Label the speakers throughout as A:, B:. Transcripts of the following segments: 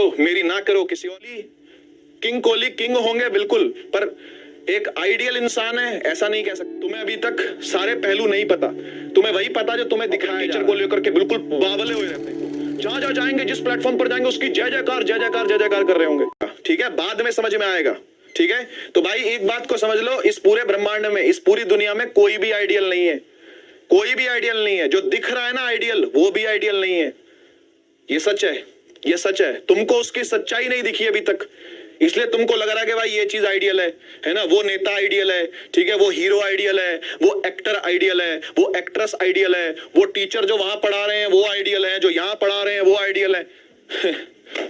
A: करो मेरी ना करो किसी और। किंग कोहली किंग होंगे बिल्कुल, पर एक आइडियल इंसान है ऐसा नहीं कह सकते। तुम्हें अभी तक सारे पहलू नहीं पता, तुम्हें वही पता जो तुम्हें दिखाया। टीचर को लेकर के बिल्कुल बावले हुए रहते हैं, जहां जहां जाएंगे जिस प्लेटफॉर्म पर जाएंगे उसकी जय जयकार जय जयकार जय जयकार कर रहे होंगे। ठीक है, बाद में समझ में आएगा। ठीक है, तो भाई एक बात को समझ लो, इस पूरे ब्रह्मांड में, इस पूरी दुनिया में कोई भी आइडियल नहीं है, कोई भी आइडियल नहीं है। जो दिख रहा है ना आइडियल, वो भी आइडियल नहीं है। ये सच है, ये सच है। तुमको उसकी सच्चाई नहीं दिखी अभी तक, इसलिए तुमको लग रहा है कि भाई ये चीज आइडियल है ना, वो नेता आइडियल है, ठीक है, वो हीरो आइडियल है, वो एक्टर आइडियल है, वो एक्ट्रेस आइडियल है, वो टीचर जो वहां पढ़ा रहे हैं वो आइडियल है, जो यहां पढ़ा रहे हैं वो आइडियल है।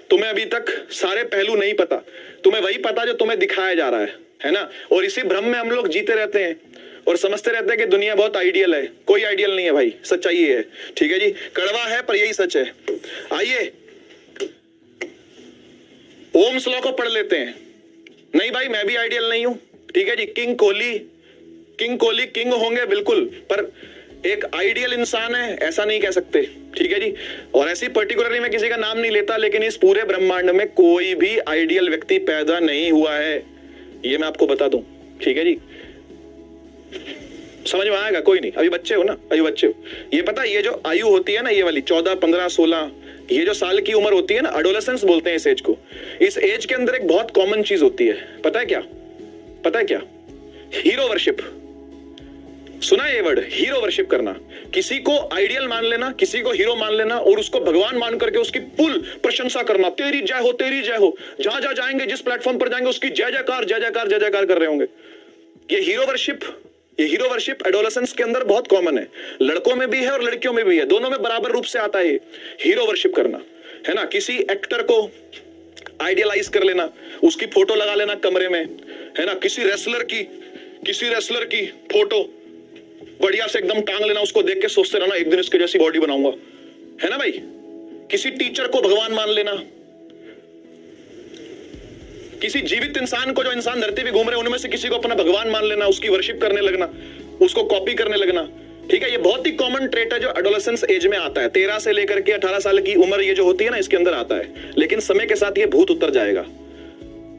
A: तुम्हें अभी तक सारे पहलू नहीं पता, तुम्हें वही पता जो तुम्हें दिखाया जा रहा है ना। और इसी भ्रम में हम लोग जीते रहते हैं और समझते रहते हैं कि दुनिया बहुत आइडियल है। कोई आइडियल नहीं है भाई, सच्चाई ये है। ठीक है जी, कड़वा है पर यही सच है। आइए ओम्स लॉ को पढ़ लेते हैं। नहीं भाई मैं भी आइडियल नहीं हूं। ठीक है जी, किंग कोहली किंग होंगे बिल्कुल, पर एक आइडियल इंसान है ऐसा नहीं कह सकते। ठीक है जी, और ऐसी पर्टिकुलरली मैं किसी का नाम नहीं लेता, लेकिन इस पूरे ब्रह्मांड में कोई भी आइडियल व्यक्ति पैदा नहीं हुआ है, ये मैं आपको बता दूं। ठीक है जी, समझ में आएगा? कोई नहीं, अभी बच्चे हो ना, अभी बच्चे हो। ये पता, ये जो आयु होती है ना, ये वाली 14, 15, 16, ये जो साल की उम्र होती है ना, एडोलेसेंस बोलते हैं इस एज को। इस एज के अंदर एक बहुत कॉमन चीज होती है, पता है क्या? पता है क्या? Hero worship. सुना है ये वर्ड, हीरो वर्शिप करना। किसी को आइडियल मान लेना, किसी को हीरो मान लेना और उसको भगवान मान करके उसकी फुल प्रशंसा करना। तेरी जय हो, तेरी जय हो। जहां जहां जाएंगे, जिस प्लेटफॉर्म पर जाएंगे उसकी जय जयकार जय जयकार जय जयकार कर रहे होंगे। ये हीरो वर्शिप एडोलेसेंस के अंदर बहुत कॉमन है। लड़कों में भी है और लड़कियों में भी है, दोनों में बराबर रूप से आता है हीरो वर्शिप करना, है ना। किसी एक्टर को आइडियलाइज कर लेना, उसकी फोटो लगा लेना कमरे में, है ना। किसी रेसलर की फोटो बढ़िया से एकदम टांग लेना, उसको देख के सोचते रहना एक दिन इसके जैसी बॉडी बनाऊंगा, है ना भाई। किसी टीचर को भगवान मान लेना, किसी जीवित इंसान को, जो इंसान धरती पे घूम रहे हैं उनमें से किसी को अपना भगवान मान लेना, उसकी वर्शिप करने लगना, उसको कॉपी करने लगना। ठीक है, ये बहुत ही कॉमन ट्रेट है जो एडोलेसेंस एज में आता है। 13 से लेकर के 18 साल की उम्र ये जो होती है ना, इसके अंदर आता है। लेकिन समय के साथ ये भूत उतर जाएगा।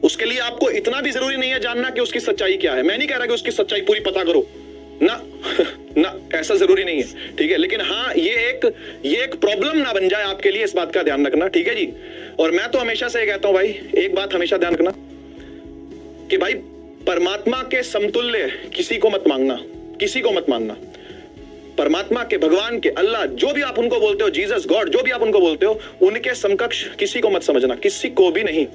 A: उसके लिए आपको इतना भी जरूरी नहीं है जानना कि उसकी सच्चाई क्या है। मैं नहीं कह रहा कि उसकी सच्चाई पूरी पता करो ना, ना, ऐसा जरूरी नहीं है। ठीक है, लेकिन हाँ, ये एक प्रॉब्लम ना बन जाए आपके लिए, इस बात का ध्यान रखना। ठीक है जी, और मैं तो हमेशा से कहता हूं भाई, एक बात हमेशा ध्यान रखना कि भाई परमात्मा के समतुल्य किसी को मत मांगना, किसी को मत मानना। परमात्मा के, भगवान के, अल्लाह, जो भी आप उनको बोलते हो, जीसस, गॉड, जो भी आप उनको बोलते हो, उनके समकक्ष किसी को मत समझना, किसी को भी नहीं।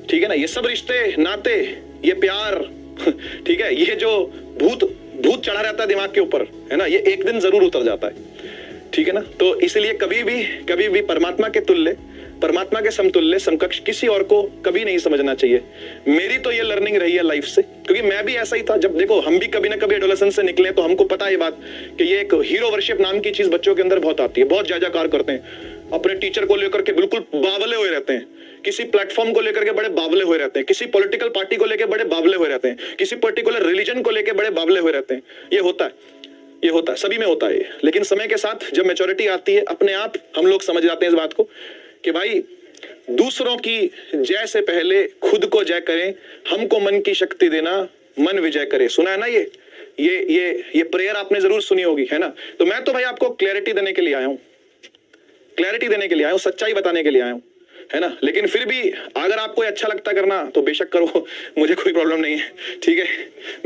A: ठीक है ना, ये सब रिश्ते नाते, ये प्यार, ठीक है, ये जो भूत चढ़ा रहता है दिमाग के ऊपर, है ना, ये एक दिन जरूर उतर जाता है। ठीक है ना, तो इसलिए कभी भी परमात्मा के तुल्य, परमात्मा के समतुल्य, समकक्ष किसी और को कभी नहीं समझना चाहिए। मेरी तो ये लर्निंग रही है लाइफ से, क्योंकि मैं भी ऐसा ही था। जब देखो, हम भी कभी ना कभी एडोलेसेंस से निकले, तो हमको पता है ये बात कि ये एक हीरो वर्शिप नाम की चीज बच्चों के अंदर बहुत आती है। बहुत जयजयकार करते हैं, अपने टीचर को लेकर के बिल्कुल बावले हुए रहते हैं, किसी प्लेटफॉर्म को लेकर के बड़े बावले हुए रहते हैं, किसी पॉलिटिकल पार्टी को लेकर बड़े बावले हुए रहते हैं, किसी पर्टिकुलर रिलीजन को लेकर बड़े बावले हुए रहते हैं। ये होता है, सभी में होता है। लेकिन समय के साथ जब मैच्योरिटी आती है, अपने आप हम लोग समझ जाते हैं इस बात को कि भाई दूसरों की जय से पहले खुद को जय करें। हमको मन की शक्ति देना, मन विजय करे। सुना है ना ये प्रेयर आपने जरूर सुनी होगी, है ना। तो मैं तो भाई आपको क्लैरिटी देने के लिए आया हूं, सच्चाई बताने के लिए आया हूं, है ना। लेकिन फिर भी अगर आपको अच्छा लगता करना तो बेशक करो, मुझे कोई प्रॉब्लम नहीं है। ठीक है,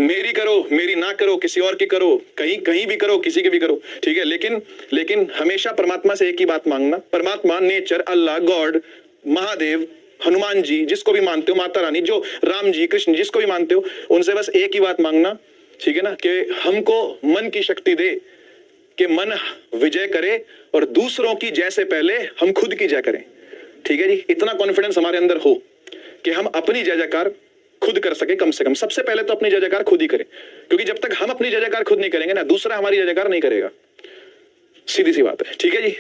A: मेरी करो, मेरी ना करो, किसी और की करो, कहीं भी करो, किसी की भी करो। ठीक है, लेकिन हमेशा परमात्मा से एक ही बात मांगना। परमात्मा, नेचर, अल्लाह, गॉड, महादेव, हनुमान जी, जिसको भी मानते हो, माता रानी, जो राम जी, कृष्ण, जिसको भी मानते हो, उनसे बस एक ही बात मांगना। ठीक है ना, कि हमको मन की शक्ति दे कि मन विजय करे और दूसरों की जय से पहले हम खुद की जय करें। ठीक है जी, इतना कॉन्फिडेंस हमारे अंदर हो कि हम अपनी जय जयकार खुद कर सके। कम से कम सबसे पहले तो अपनी जय जयकार खुद ही करें, क्योंकि जब तक हम अपनी जय जयकार खुद नहीं करेंगे ना, दूसरा हमारी जय जयकार नहीं करेगा। सीधी सी बात है। ठीक है जी।